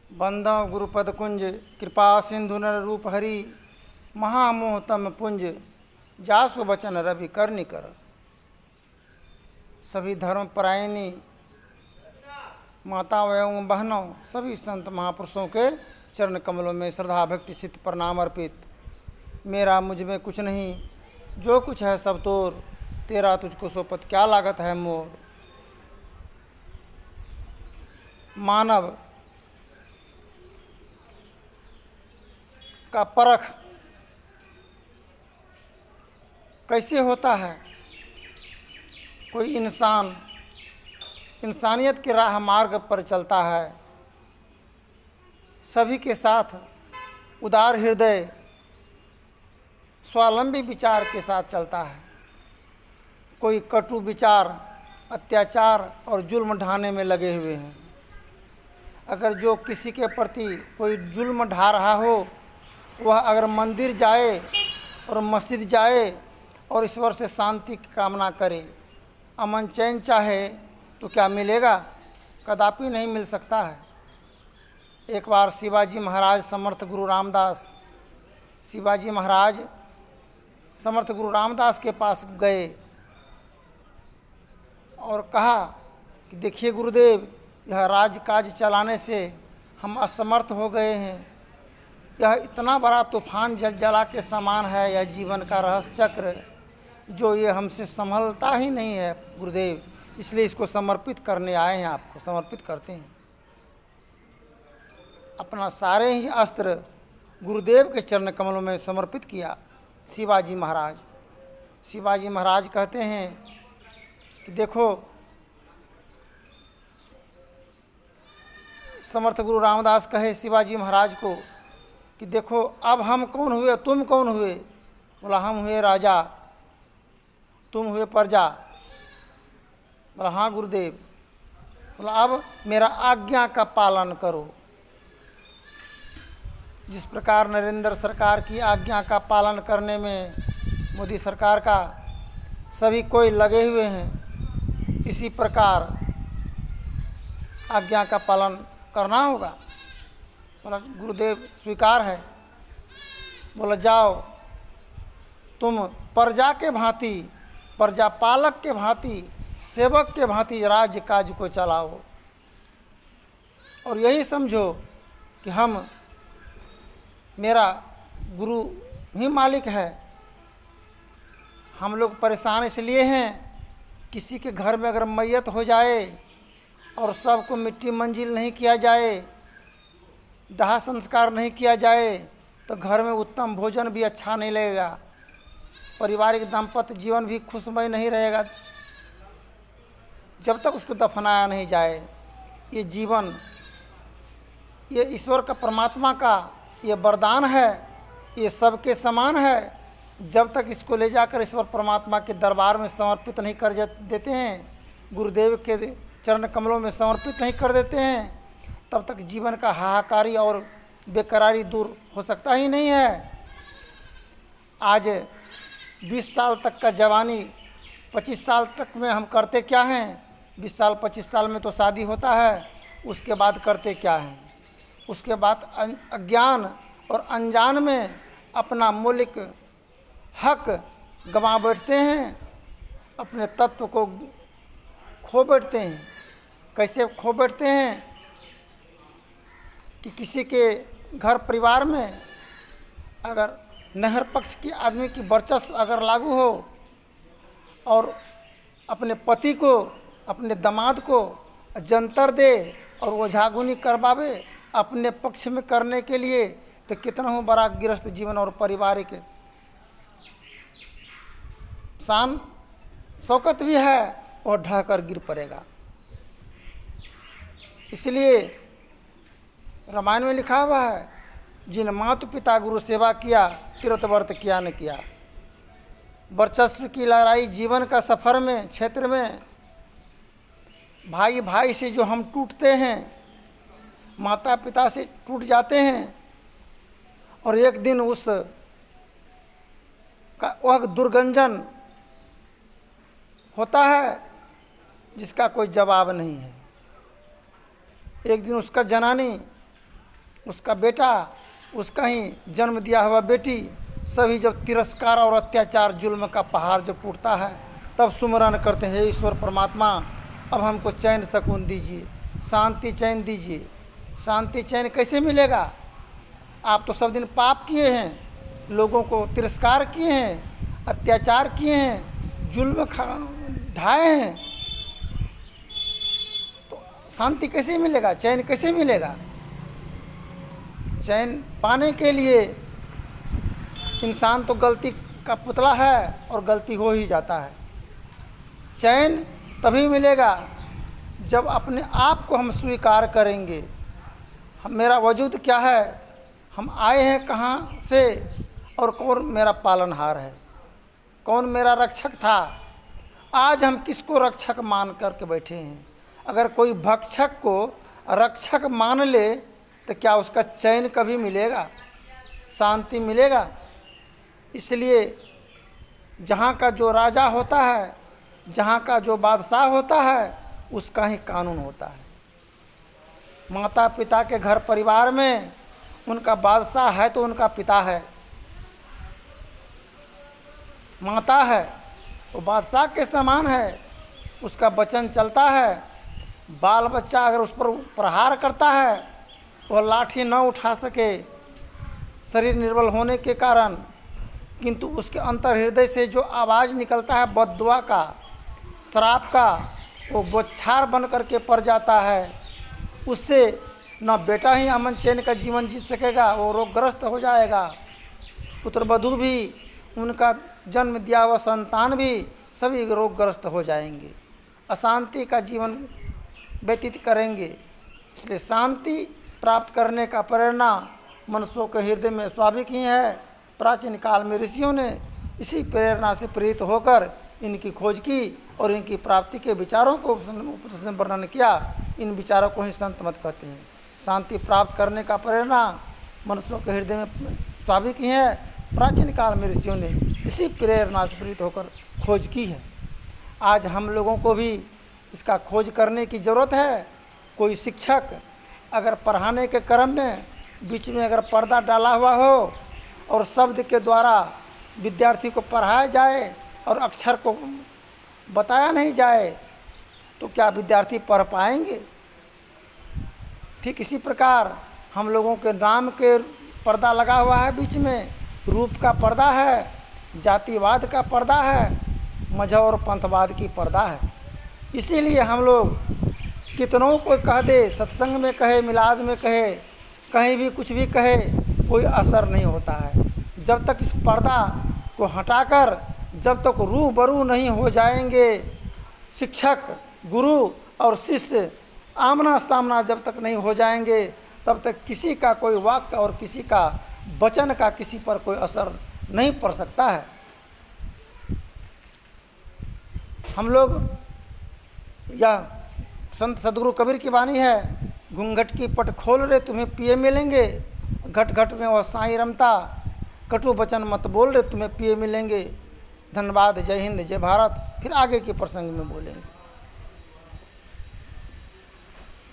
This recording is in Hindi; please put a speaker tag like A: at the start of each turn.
A: बंदो गुरुपद कुंज कृपा सिंधु नर रूप हरि महामोहतम पुंज जासु बचन रवि करनि कर। सभी धर्म परायणी माताओं एवं बहनों, सभी संत महापुरुषों के चरण कमलों में श्रद्धा भक्ति सिद्ध प्रणाम अर्पित। मेरा मुझ में कुछ नहीं, जो कुछ है सब तोर, तेरा तुझको सोपत क्या लागत है मोर। मानव का परख कैसे होता है। कोई इंसान इंसानियत के राह मार्ग पर चलता है, सभी के साथ उदार हृदय स्वावलंबी विचार के साथ चलता है। कोई कटु विचार, अत्याचार और जुल्म ढाने में लगे हुए हैं। अगर जो किसी के प्रति कोई जुल्म ढा रहा हो, वह अगर मंदिर जाए और मस्जिद जाए और ईश्वर से शांति की कामना करे, अमन चैन चाहे, तो क्या मिलेगा? कदापि नहीं मिल सकता है। एक बार शिवाजी महाराज समर्थ गुरु रामदास शिवाजी महाराज समर्थ गुरु रामदास के पास गए और कहा कि देखिए गुरुदेव, यह राजकाज चलाने से हम असमर्थ हो गए हैं। यह इतना बड़ा तूफान जला के समान है, यह जीवन का रहस्य चक्र, जो ये हमसे संभलता ही नहीं है गुरुदेव। इसलिए इसको समर्पित करने आए हैं, आपको समर्पित करते हैं। अपना सारे ही अस्त्र गुरुदेव के चरण कमलों में समर्पित किया शिवाजी महाराज। शिवाजी महाराज कहते हैं कि देखो, समर्थ गुरु रामदास कहे शिवाजी महाराज को कि देखो, अब हम कौन हुए, तुम कौन हुए? बोला, हम हुए राजा, तुम हुए प्रजा। बोला, हाँ गुरुदेव। बोला, अब मेरा आज्ञा का पालन करो। जिस प्रकार नरेंद्र सरकार की आज्ञा का पालन करने में मोदी सरकार का सभी कोई लगे हुए हैं, इसी प्रकार आज्ञा का पालन करना होगा। बोला, गुरुदेव स्वीकार है। बोला, जाओ तुम प्रजा के भांति, प्रजा पालक के भांति, सेवक के भांति राज्य काज को चलाओ और यही समझो कि मेरा गुरु ही मालिक है। हम लोग परेशान इसलिए हैं, किसी के घर में अगर मैयत हो जाए और सबको मिट्टी मंजिल नहीं किया जाए, दाह संस्कार नहीं किया जाए, तो घर में उत्तम भोजन भी अच्छा नहीं लगेगा, पारिवारिक दाम्पत्य जीवन भी खुशमय नहीं रहेगा जब तक उसको दफनाया नहीं जाए। ये जीवन, ये ईश्वर का, परमात्मा का ये वरदान है, ये सबके समान है। जब तक इसको ले जाकर ईश्वर परमात्मा के दरबार में समर्पित नहीं कर देते हैं, गुरुदेव के चरण कमलों में समर्पित नहीं कर देते हैं, तब तक जीवन का हाहाकारी और बेकरारी दूर हो सकता ही नहीं है। आज 20 साल तक का जवानी, 25 साल तक में हम करते क्या हैं? 20 साल 25 साल में तो शादी होता है, उसके बाद करते क्या हैं? उसके बाद अज्ञान और अनजान में अपना मौलिक हक गंवा बैठते हैं, अपने तत्व को खो बैठते हैं। कैसे खो बैठते हैं कि किसी के घर परिवार में अगर नहर पक्ष की आदमी की वर्चस्व अगर लागू हो और अपने पति को, अपने दामाद को जंतर दे और वो झागुनी करवावे अपने पक्ष में करने के लिए, तो कितना हो बड़ा गृहस्थ जीवन और पारिवारिक शान शौकत भी है, और ढहकर गिर पड़ेगा। इसलिए रामायण में लिखा हुआ है, जिन मातु पिता गुरु सेवा किया, तीर्थ व्रत किया न किया। वर्चस्व की लड़ाई जीवन का सफ़र में, क्षेत्र में भाई भाई से जो हम टूटते हैं, माता पिता से टूट जाते हैं, और एक दिन उस का वह दुर्गंजन होता है जिसका कोई जवाब नहीं है। एक दिन उसका जनानी उसका बेटा, उसका ही जन्म दिया हुआ बेटी, सभी जब तिरस्कार और अत्याचार जुल्म का पहाड़ जब टूटता है, तब सुमरन करते हैं, हे ईश्वर परमात्मा अब हमको चैन सुकून दीजिए, शांति चैन दीजिए। शांति चैन कैसे मिलेगा? आप तो सब दिन पाप किए हैं, लोगों को तिरस्कार किए हैं, अत्याचार किए हैं, जुल्म ढाए हैं, तो शांति कैसे मिलेगा? चैन कैसे मिलेगा? चैन पाने के लिए इंसान तो गलती का पुतला है और गलती हो ही जाता है। चैन तभी मिलेगा जब अपने आप को हम स्वीकार करेंगे, मेरा वजूद क्या है, हम आए हैं कहाँ से और कौन मेरा पालनहार है, कौन मेरा रक्षक था। आज हम किसको रक्षक मान करके बैठे हैं? अगर कोई भक्षक को रक्षक मान ले तो क्या उसका चैन कभी मिलेगा, शांति मिलेगा? इसलिए जहाँ का जो राजा होता है, जहाँ का जो बादशाह होता है, उसका ही कानून होता है। माता पिता के घर परिवार में उनका बादशाह है तो उनका पिता है, माता है वो बादशाह के समान है, उसका वचन चलता है। बाल बच्चा अगर उस पर प्रहार करता है, वह लाठी न उठा सके शरीर निर्बल होने के कारण, किंतु उसके अंतर हृदय से जो आवाज़ निकलता है बद्दुआ का, श्राप का, वो बौछार बन करके पड़ जाता है। उससे न बेटा ही अमन चैन का जीवन जी सकेगा, वो रोगग्रस्त हो जाएगा। पुत्र वधू भी, उनका जन्म दिया हुआ संतान भी सभी रोगग्रस्त हो जाएंगे, अशांति का जीवन व्यतीत करेंगे। इसलिए शांति प्राप्त करने का प्रेरणा मनुष्यों के हृदय में स्वाभाविक ही है। प्राचीन काल में ऋषियों ने इसी प्रेरणा से प्रेरित होकर इनकी खोज की और इनकी प्राप्ति के विचारों को उसने वर्णन किया। इन विचारों को ही संत मत कहते हैं। शांति प्राप्त करने का प्रेरणा मनुष्यों के हृदय में स्वाभाविक ही है। प्राचीन काल में ऋषियों ने इसी प्रेरणा से प्रेरित होकर खोज की है। आज हम लोगों को भी इसका खोज करने की ज़रूरत है। कोई शिक्षक अगर पढ़ाने के क्रम में बीच में अगर पर्दा डाला हुआ हो और शब्द के द्वारा विद्यार्थी को पढ़ाया जाए और अक्षर को बताया नहीं जाए, तो क्या विद्यार्थी पढ़ पाएंगे? ठीक इसी प्रकार हम लोगों के नाम के पर्दा लगा हुआ है, बीच में रूप का पर्दा है, जातिवाद का पर्दा है, मजहब और पंथवाद की पर्दा है। इसीलिए हम लोग कितनों को कह दे, सत्संग में कहे, मिलाद में कहे, कहीं भी कुछ भी कहे, कोई असर नहीं होता है। जब तक इस पर्दा को हटाकर जब तक रूबरू नहीं हो जाएंगे, शिक्षक, गुरु और शिष्य आमना सामना जब तक नहीं हो जाएंगे, तब तक किसी का कोई वाक्य और किसी का वचन का किसी पर कोई असर नहीं पड़ सकता है। हम लोग, यह संत सदगुरु कबीर की वाणी है, घूंघट की पट खोल रे तुम्हें पिए मिलेंगे, घट घट में वह साईं रमता, कटु वचन मत बोल रे तुम्हें पिए मिलेंगे। धन्यवाद। जय हिंद, जय भारत। फिर आगे के प्रसंग में बोलेंगे।